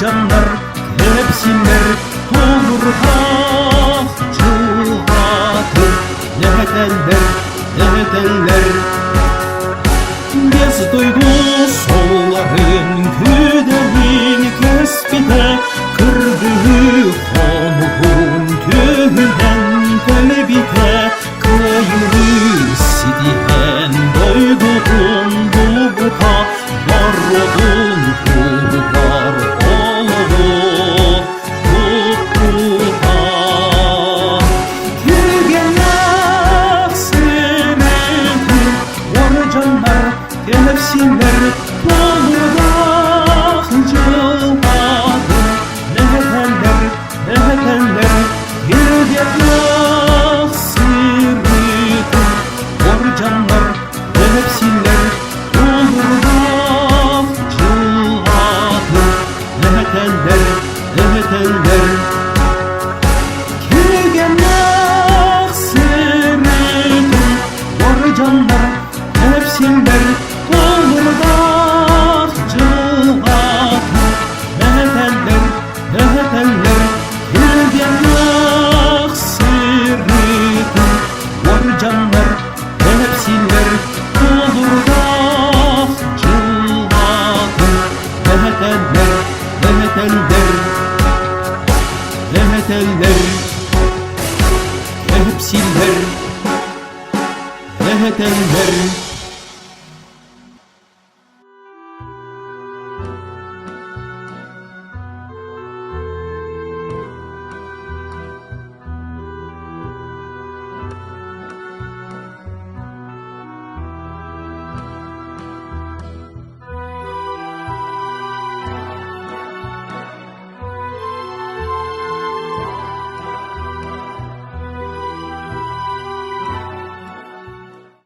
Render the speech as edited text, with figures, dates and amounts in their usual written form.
canlar hepsiler doğurdak çılatır. Ne edeller Bez duygu solların küdemin kespide kırdığı konuğun tühüden telebite kayırı sidihen doyduğun bulubuta varrodun kullar oluğu tuttuğa Gülgenler senedir var canlar gelipsinler doğurdak cılmadı Ne edenler Gülgenler sırrıdır var canlar gelipsinler doğurdak cılmadı Ne edenler Gülgenler sırrıdır var canlar gelipsinler doğurdak cılmadı Ne edenler Gülgenler sırrıdır var canlar gelipsinler doğurdak cılmadı Ne edenler gelipsinler Ne edenler